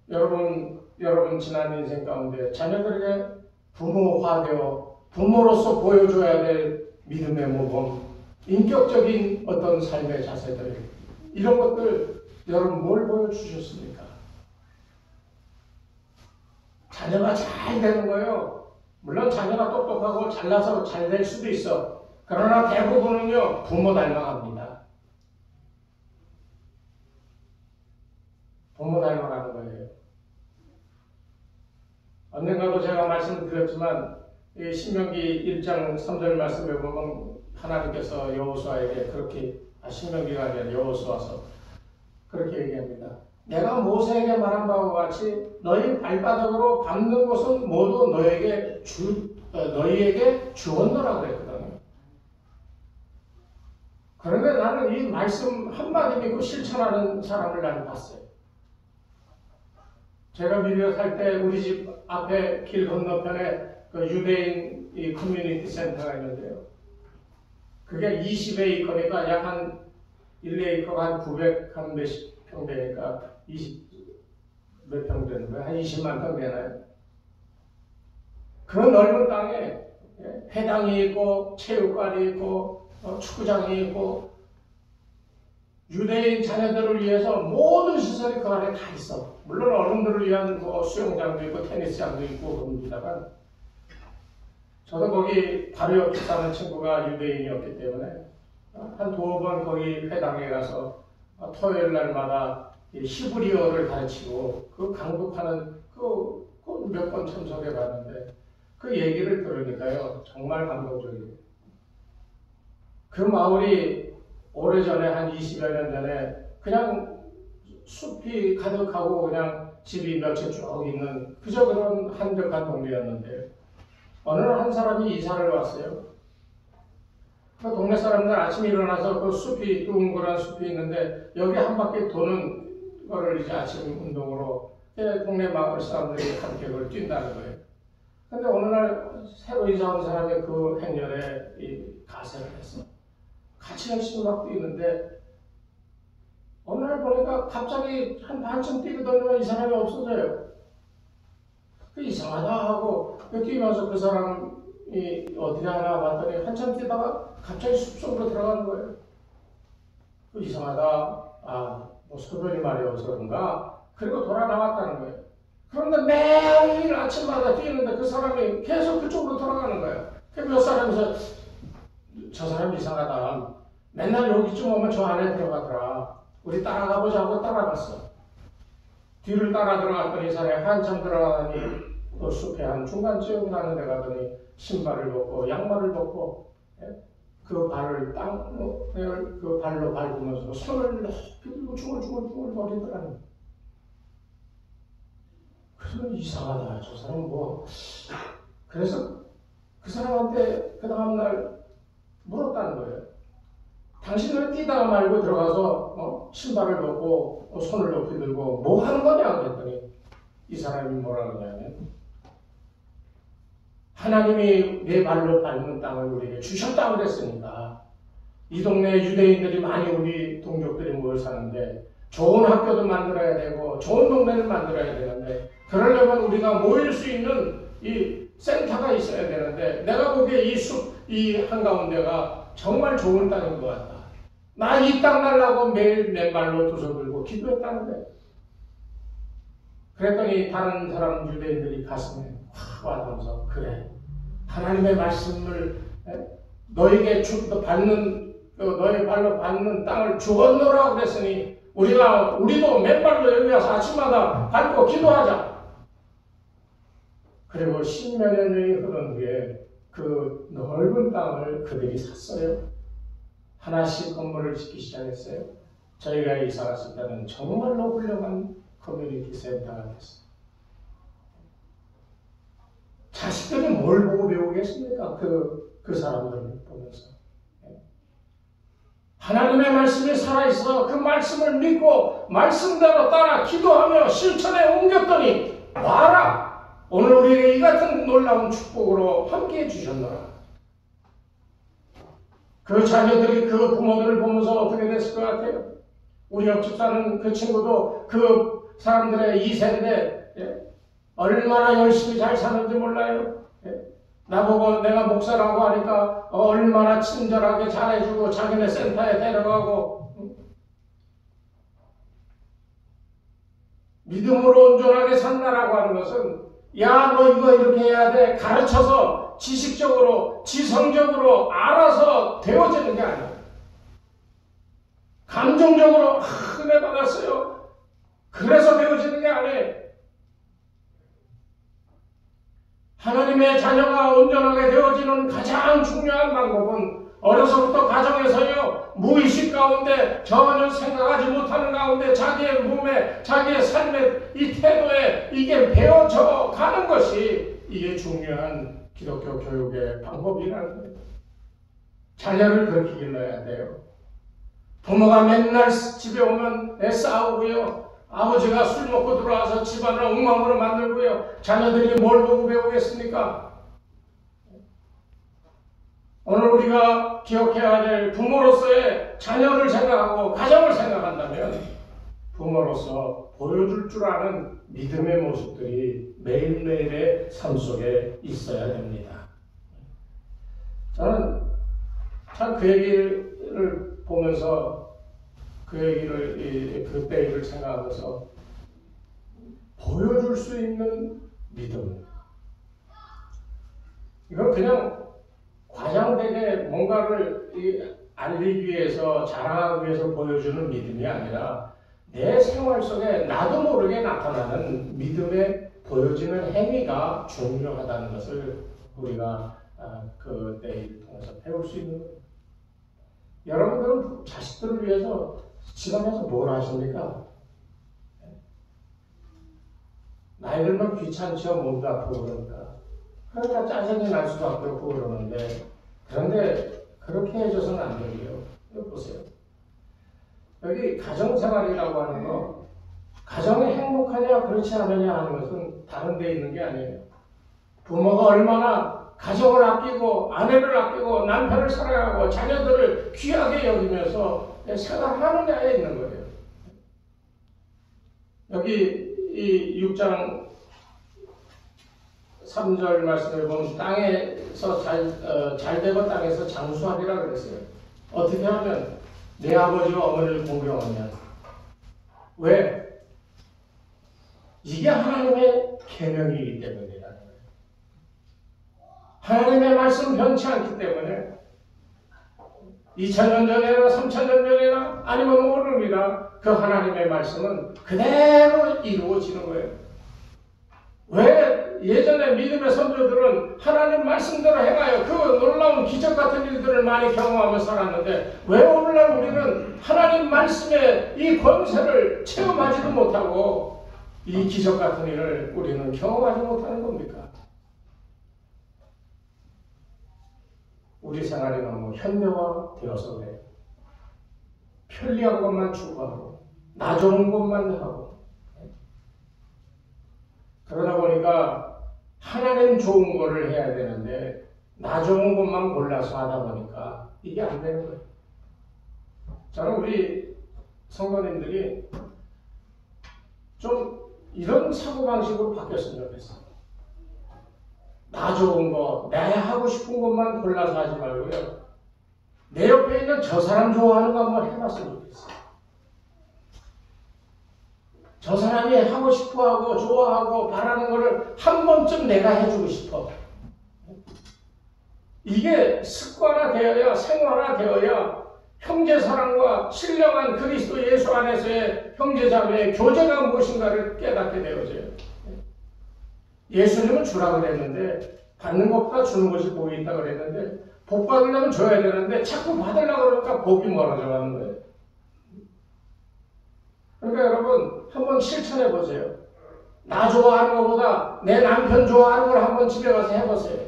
여러분 지난 인생 가운데 자녀들에게 부모화되어 부모로서 보여줘야 될 믿음의 모범, 인격적인 어떤 삶의 자세들, 이런 것들 여러분 뭘 보여주셨습니까? 자녀가 잘 되는 거예요. 물론 자녀가 똑똑하고 잘나서 잘 될 수도 있어. 그러나 대부분은요, 부모 닮아갑니다. 부모 닮아가는 거예요. 언젠가도 제가 말씀드렸지만 이 신명기 1장 3절 말씀에 보면 하나님께서 여호수아에게 그렇게 신명기가 아니라 여호수아서 그렇게 얘기합니다. 내가 모세에게 말한 바와 같이 너희 발바닥으로 밟는 곳은 모두 너희에게 주었노라 그랬거든요. 그런데 나는 이 말씀 한마디 믿고 실천하는 사람을 나는 봤어요. 제가 미국에 살 때 우리 집 앞에 길 건너편에 그 유대인 이 커뮤니티 센터가 있는데요. 그게 20에이커니까 약 한 1에이커가 한 900, 한 몇십 평 되니까 20 몇 평 되는 거예요? 한 20만 평 되나요? 그런 넓은 땅에 회당이 있고 체육관이 있고 축구장이 있고 유대인 자녀들을 위해서 모든 시설이 그 안에 다 있어. 물론 어른들을 위한 뭐 수영장도 있고 테니스장도 있고 그럽니다만 저도 거기 바로 옆에 사는 친구가 유대인이었기 때문에 한 두어 번 거기 회당에 가서 토요일 날마다 히브리어를 가르치고 그 강독하는 그 몇 번 참석해 봤는데 그 얘기를 들으니까요 정말 감동적이에요. 그 마을이 오래전에 한 20여 년 전에 그냥 숲이 가득하고 그냥 집이 몇 채 쭉 있는 그저 그런 한적한 동네였는데 어느 날 한 사람이 이사를 왔어요. 그 동네 사람들 아침에 일어나서 그 숲이 둥그런 숲이 있는데 여기 한 바퀴 도는 거를 이제 아침 운동으로 동네 마을 사람들이 함께 그걸 뛴다는 거예요. 근데 어느 날 새로 이사 온 사람이 그 행렬에 가세를 했어. 같이 열심히 막 뛰는데 어느 날 보니까 갑자기 한 반쯤 뛰거든요. 이 사람이 없어져요. 그 이상하다 하고 뛰면서 그 사람이 어디 하나 봤더니 한참 뛰다가 갑자기 숲속으로 들어가는 거예요. 그 이상하다. 뭐 소변이 마려워서 그런가? 그리고 돌아 나왔다는 거예요. 그런데 매일 아침마다 뛰는데 그 사람이 계속 그쪽으로 돌아가는 거예요. 몇 사람에서 저 사람 이상하다. 맨날 여기쯤 오면 저 안에 들어가더라. 우리 따라가보자 하고 따라갔어. 뒤를 따라 들어갔더니 이 사람이 한참 들어가더니 그 숲에 한 중간쯤 가는 데 가더니 신발을 벗고 양말을 벗고 그 발을 그 발로 밟으면서 손을 높이 들고 중얼중얼 거리더라는 거예요. 그래서 이상하다. 저 사람 뭐. 그래서 그 사람한테 그 다음날 물었다는 거예요. 당신은 뛰다가 말고 들어가서 신발을 벗고 손을 높이 들고 뭐 하는 거냐 그랬더니 이 사람이 뭐라 그러냐면 하나님이 내 발로 밟는 땅을 우리에게 주셨다고 그랬으니까 이 동네 유대인들이 많이 우리 동족들이 모여 사는데 좋은 학교도 만들어야 되고 좋은 동네를 만들어야 되는데 그러려면 우리가 모일 수 있는 이 센터가 있어야 되는데 내가 보기에 이 숲, 이 한가운데가 정말 좋은 땅인 것 같다. 나 이 땅 날라고 매일 맨발로 두 손 들고 기도했다는데 그랬더니 다른 사람 유대인들이 가슴에 확 와닿으면서 그래 하나님의 말씀을 너에게 너의 발로 밟는 땅을 주었노라 그랬으니 우리도 맨발로 여기 와서 아침마다 밟고 기도하자. 그리고 10여 년이 흐른 후에 그 넓은 땅을 그들이 샀어요. 하나씩 건물을 짓기 시작했어요. 저희가 이사 갔을 때는 정말로 훌륭한 커뮤니티 센터가 됐어요. 자식들이 뭘 보고 배우겠습니까? 그 사람들을 보면서. 하나님의 말씀이 살아있어 그 말씀을 믿고 말씀대로 따라 기도하며 실천에 옮겼더니 와라! 오늘 우리에게 이 같은 놀라운 축복으로 함께해 주셨노라. 그 자녀들이 그 부모들을 보면서 어떻게 됐을 것 같아요? 우리 옆집 사는 그 친구도 그 사람들의 2세인데 얼마나 열심히 잘 사는지 몰라요. 나보고 내가 목사라고 하니까 얼마나 친절하게 잘해주고 자기네 센터에 데려가고 믿음으로 온전하게 산다라고 하는 것은 야, 너 이거 이렇게 해야 돼. 가르쳐서 지식적으로, 지성적으로 알아서 되어지는 게 아니야. 감정적으로 은혜 받았어요. 그래서 되어지는 게 아니에요. 하나님의 자녀가 온전하게 되어지는 가장 중요한 방법은 어려서부터 가정에서요, 무의식 가운데 전혀 생각하지 못하는 가운데 자기의 몸에, 자기의 삶의 이 태도에 이게 배워져 가는 것이 이게 중요한 기독교 교육의 방법이라는 거예요. 자녀를 그렇게 길러야 돼요. 부모가 맨날 집에 오면 싸우고요. 아버지가 술 먹고 들어와서 집안을 엉망으로 만들고요. 자녀들이 뭘 보고 배우겠습니까? 오늘 우리가 기억해야 될 부모로서의 자녀를 생각하고 가정을 생각한다면 부모로서 보여줄 줄 아는 믿음의 모습들이 매일매일의 삶 속에 있어야 됩니다. 저는 참 그 얘기를 보면서 그 얘기를 그때 일을 생각하면서 보여줄 수 있는 믿음, 이건 그냥 과장되게 뭔가를 알리기 위해서 자랑하기 위해서 보여주는 믿음이 아니라 내 생활 속에 나도 모르게 나타나는 믿음에 보여지는 행위가 중요하다는 것을 우리가 그때 일을 통해서 배울 수 있는 거예요. 여러분들은 자식들을 위해서 집안에서 뭘 하십니까? 나이 들면 귀찮죠. 몸도 아프고 그러니까 짜증이 날 수밖에 없고 그러는데, 그런데 그렇게 해줘서는 안 되고요. 이거 보세요. 여기 가정생활이라고 하는 거, 가정이 행복하냐 그렇지 않느냐 하는 것은 다른 데 있는 게 아니에요. 부모가 얼마나 가정을 아끼고 아내를 아끼고 남편을 사랑하고 자녀들을 귀하게 여기면서 생활하느냐에 있는 거예요. 여기 이 6장 3절 말씀을 보면 땅에서 잘되고 땅에서 장수하리라 그랬어요. 어떻게 하면 내 아버지와 어머니를 공경하냐? 왜? 이게 하나님의 계명이기 때문이라는 거예요. 하나님의 말씀 변치 않기 때문에 2000년 전이나 3000년 전이나 아니면 모릅니다. 그 하나님의 말씀은 그대로 이루어지는 거예요. 왜 예전에 믿음의 선조들은 하나님 말씀대로 행하여 그 놀라운 기적 같은 일들을 많이 경험하며 살았는데 왜 오늘날 우리는 하나님 말씀의 이 권세를 체험하지도 못하고 이 기적 같은 일을 우리는 경험하지 못하는 겁니까? 우리 생활이 너무 현대화되어서 그래요. 편리한 것만 추구하고 나 좋은 것만 하고, 그러다 보니까 하나님 좋은 거를 해야 되는데 나 좋은 것만 골라서 하다 보니까 이게 안 되는 거예요. 저는 우리 성도님들이 좀 이런 사고방식으로 바뀌었으면 좋겠어요. 나 좋은 거, 내가 하고 싶은 것만 골라서 하지 말고요. 내 옆에 있는 저 사람 좋아하는 거 한번 해봤으면 좋겠어요. 저 사람이 하고 싶어하고 좋아하고 바라는 거를 한 번쯤 내가 해주고 싶어. 이게 습관화되어야, 생활화되어야 형제사랑과 신령한 그리스도 예수 안에서의 형제자매의 교제가 무엇인가를 깨닫게 되어져요. 예수님은 주라 그랬는데 받는 것보다 주는 것이 복이 있다 그랬는데 복 받으려면 줘야 되는데 자꾸 받으려고 그러니까 복이 멀어져 가는 거예요. 그러니까 여러분 한번 실천해 보세요. 나 좋아하는 것보다 내 남편 좋아하는 걸 한번 집에 가서 해보세요.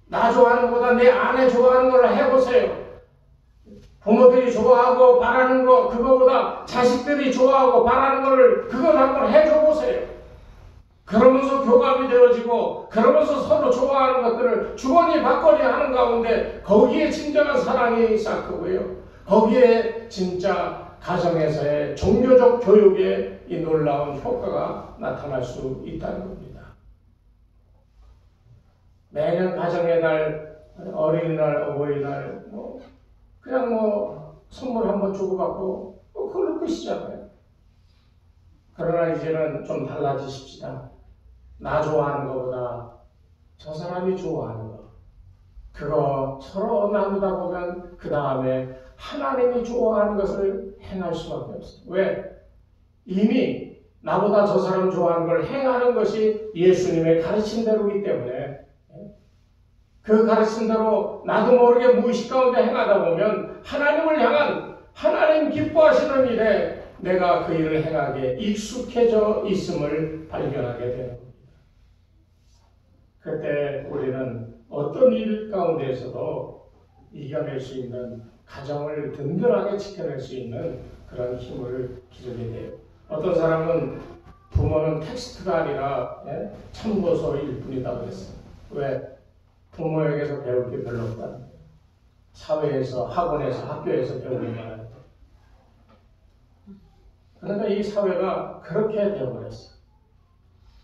나 좋아하는 것보다 내 아내 좋아하는 걸 해보세요. 부모들이 좋아하고 바라는 거 그거보다 자식들이 좋아하고 바라는 거를 그걸 한번 해줘 보세요. 그러면서 교감이 되어지고 그러면서 서로 좋아하는 것들을 주거니 받거니 하는 가운데 거기에 진정한 사랑이 쌓이고요. 거기에 진짜 가정에서의 종교적 교육의 이 놀라운 효과가 나타날 수 있다는 겁니다. 매년 가정의 날, 어린이날, 어버이날 그냥 선물 한번 주고받고 그걸로 끝이잖아요. 그러나 이제는 좀 달라지십시다. 나 좋아하는 것보다 저 사람이 좋아하는 것, 그거 서로 나누다 보면 그 다음에 하나님이 좋아하는 것을 행할 수밖에 없어요. 왜? 이미 나보다 저 사람 좋아하는 걸 행하는 것이 예수님의 가르친 대로이기 때문에 그 가르친 대로 나도 모르게 무의식 가운데 행하다 보면 하나님을 향한 하나님 기뻐하시는 일에 내가 그 일을 행하기에 익숙해져 있음을 발견하게 되는 겁니다. 그때 우리는 어떤 일 가운데에서도 이겨낼 수 있는, 가정을 든든하게 지켜낼 수 있는 그런 힘을 기르게 돼요. 어떤 사람은 부모는 텍스트가 아니라 참고서일 뿐이다 그랬어요. 왜? 부모에게서 배울 게 별로 없다는 거예요. 사회에서, 학원에서, 학교에서 배우는 거예요. 그러니까 이 사회가 그렇게 되어버렸어요.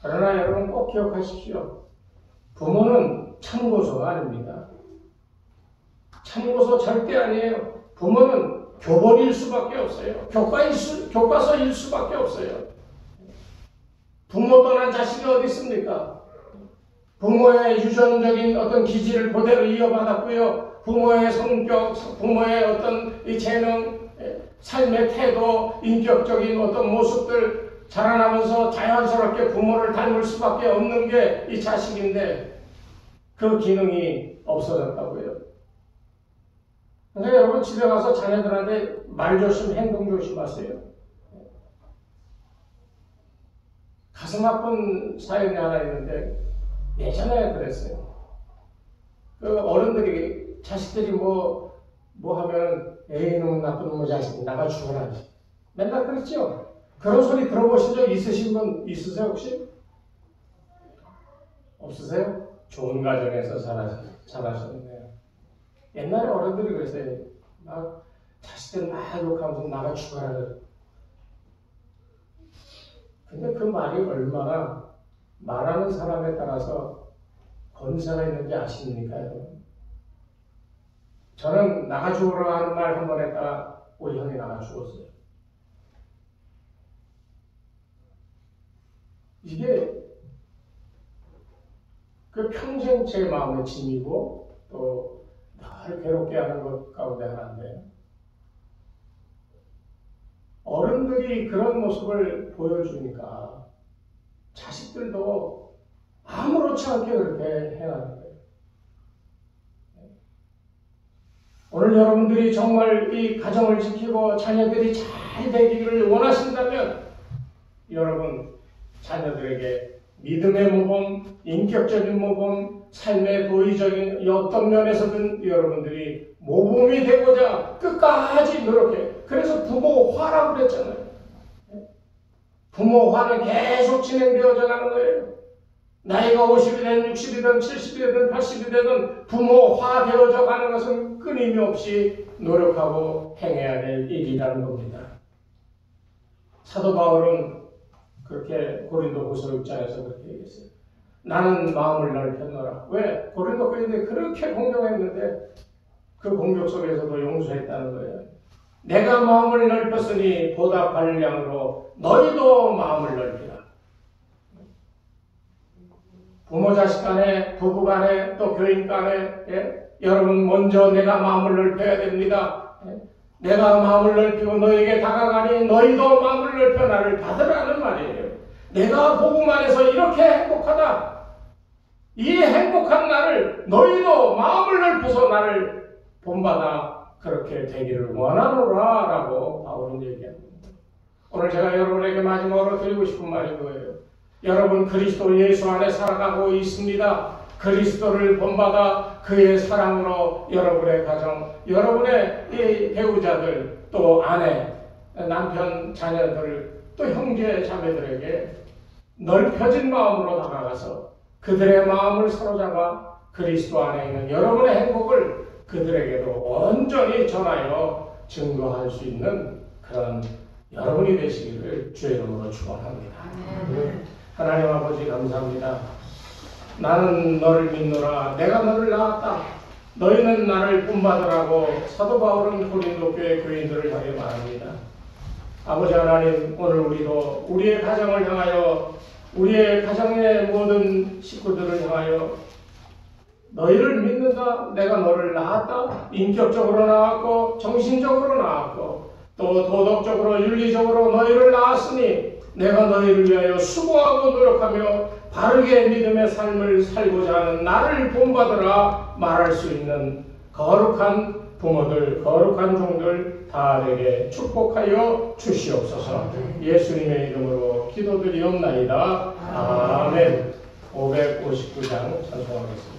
그러나 여러분 꼭 기억하십시오. 부모는 참고서가 아닙니다. 참고서 절대 아니에요. 부모는 교본일 수밖에 없어요. 교과서일 수밖에 없어요. 부모 떠난 자식이 어디 있습니까? 부모의 유전적인 어떤 기질을 그대로 이어받았고요. 부모의 성격, 부모의 어떤 이 재능, 삶의 태도, 인격적인 어떤 모습들 자라나면서 자연스럽게 부모를 닮을 수밖에 없는 게 이 자식인데 그 기능이 없어졌다고요. 그러니까 여러분 집에 가서 자녀들한테 말 조심, 행동 조심하세요. 가슴 아픈 사연이 하나 있는데 예전에 그랬어요. 그 어른들이 자식들이 뭐 하면 에이 놈 나쁜 놈의 자식 나가 죽어라 맨날 그랬죠. 그런 소리 들어보신 적 있으신 분 있으세요 혹시? 없으세요? 좋은 가정에서 자라셨네요. 옛날에 어른들이 그랬어요. 막 자식들 막 욕하면서 나가 죽어라. 근데 그 말이 얼마나 말하는 사람에 따라서 권세가 있는지 아십니까? 저는 나가 죽으라 하는 말 한 번 했다가 우리 형이 나가 죽었어요. 이게 그 평생 제 마음의 짐이고 또 늘 괴롭게 하는 것 가운데 하나인데 어른들이 그런 모습을 보여주니까 자식들도 아무렇지 않게 그렇게 행하는 거예요. 오늘 여러분들이 정말 이 가정을 지키고 자녀들이 잘 되기를 원하신다면 여러분 자녀들에게 믿음의 모범, 인격적인 모범, 삶의 도의적인 어떤 면에서든 여러분들이 모범이 되고자 끝까지 노력해. 그래서 부모화라고 그랬잖아요. 부모화는 계속 진행되어져 가는 거예요. 나이가 50이든 60이든 70이든 80이 되든 부모화 되어져 가는 것은 끊임없이 노력하고 행해야 될 일이라는 겁니다. 사도 바울은 그렇게 고린도후서 6장에서 그렇게 얘기했어요. 나는 마음을 넓혔노라. 왜? 고린도 교인들이 그렇게 공격했는데 그 공격 속에서도 용서했다는 거예요. 내가 마음을 넓혔으니 보답할 양으로 너희도 마음을 넓히라. 부모 자식 간에, 부부 간에, 또 교인 간에 여러분 먼저 내가 마음을 넓혀야 됩니다. 내가 마음을 넓히고 너에게 다가가니 너희도 마음을 넓혀 나를 받으라는 말이에요. 내가 복음 안에서 이렇게 행복하다. 이 행복한 나를 너희도 마음을 넓혀서 나를 본받아 그렇게 되기를 원하노라 라고 바울은 얘기합니다. 오늘 제가 여러분에게 마지막으로 드리고 싶은 말이 뭐예요? 여러분 그리스도 예수 안에 살아가고 있습니다. 그리스도를 본받아 그의 사랑으로 여러분의 가정, 여러분의 이 배우자들, 또 아내, 남편, 자녀들, 또 형제, 자매들에게 넓혀진 마음으로 다가가서 그들의 마음을 사로잡아 그리스도 안에 있는 여러분의 행복을 그들에게도 온전히 전하여 증거할 수 있는 그런 여러분이 되시기를 주의 이름으로 축원합니다. 하나님 아버지 감사합니다. 나는 너를 믿노라. 내가 너를 낳았다. 너희는 나를 본받으라고 사도 바울은 고린도 교회 교인들을 향해 말합니다. 아버지 하나님, 오늘 우리도 우리의 가정을 향하여, 우리의 가정의 모든 식구들을 향하여 너희를 믿는다. 내가 너를 낳았다. 인격적으로 낳았고 정신적으로 낳았고 또 도덕적으로 윤리적으로 너희를 낳았으니 내가 너희를 위하여 수고하고 노력하며 바르게 믿음의 삶을 살고자 하는 나를 본받으라 말할 수 있는 거룩한 부모들, 거룩한 종들 다 되게 축복하여 주시옵소서. 예수님의 이름으로 기도드리옵나이다. 아멘. 559장 찬송하겠습니다.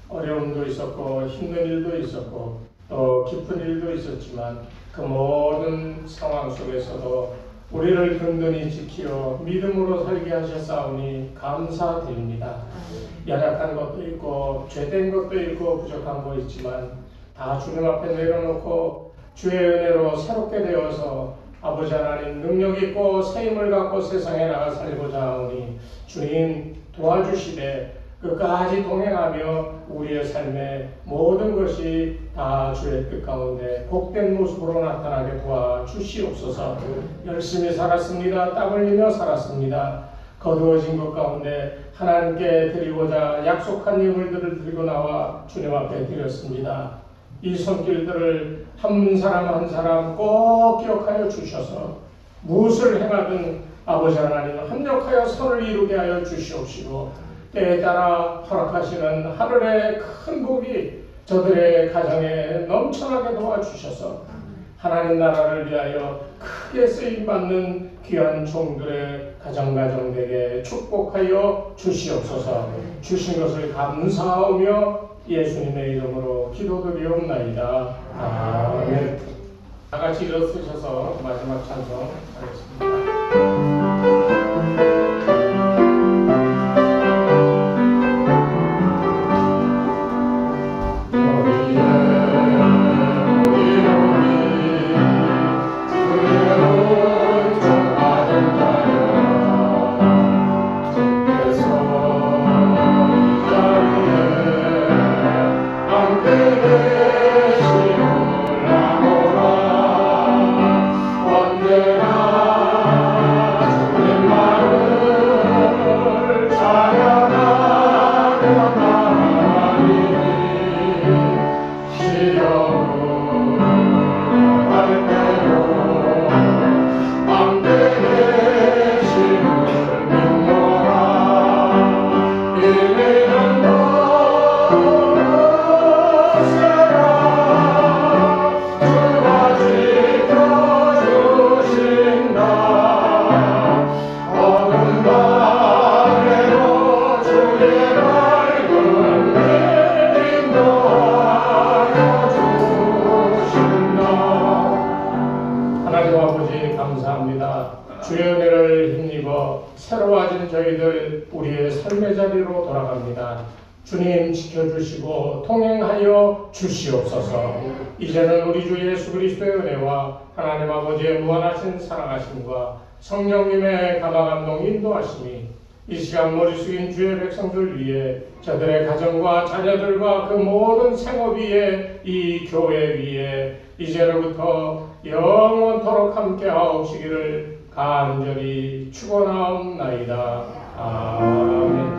어려움도 있었고 힘든 일도 있었고 또 기쁜 일도 있었지만 그 모든 상황 속에서도 우리를 든든히 지키어 믿음으로 살게 하셨사오니 감사드립니다. 연약한 것도 있고 죄된 것도 있고 부족한 거 있지만 다 주님 앞에 내려놓고 주의 은혜로 새롭게 되어서 아버지 하나님 능력 있고 새 힘을 갖고 세상에 나가 살고자 하오니 주님 도와주시되 끝까지 동행하며 우리의 삶의 모든 것이 다 주의 뜻 가운데 복된 모습으로 나타나게 도와주시옵소서. 열심히 살았습니다. 땀 흘리며 살았습니다. 거두어진 것 가운데 하나님께 드리고자 약속한 예물들을 들고 나와 주님 앞에 드렸습니다. 이 손길들을 한 사람 한 사람 꼭 기억하여 주셔서 무엇을 행하든 아버지 하나님 합력하여 선을 이루게 하여 주시옵시고 때에 따라 허락하시는 하늘의 큰 복이 저들의 가정에 넘쳐나게 도와주셔서 하나님 나라를 위하여 크게 쓰임받는 귀한 종들의 가정가정되게 축복하여 주시옵소서. 주신 것을 감사하며 예수님의 이름으로 기도드리옵나이다. 아멘. 다 같이 일어서셔서 마지막 찬송 하겠습니다. 주의 은혜를 힘입어 새로워진 저희들 우리의 삶의 자리로 돌아갑니다. 주님 지켜주시고 통행하여 주시옵소서. 이제는 우리 주 예수 그리스도의 은혜와 하나님 아버지의 무한하신 사랑하심과 성령님의 감화감동 인도하심이 이 시간 머리 숙인 주의 백성들 위해 저들의 가정과 자녀들과 그 모든 생업 위에 이 교회 위에 이제로부터 영원토록 함께 하옵시기를 간절히 축원하옵나이다. 아멘.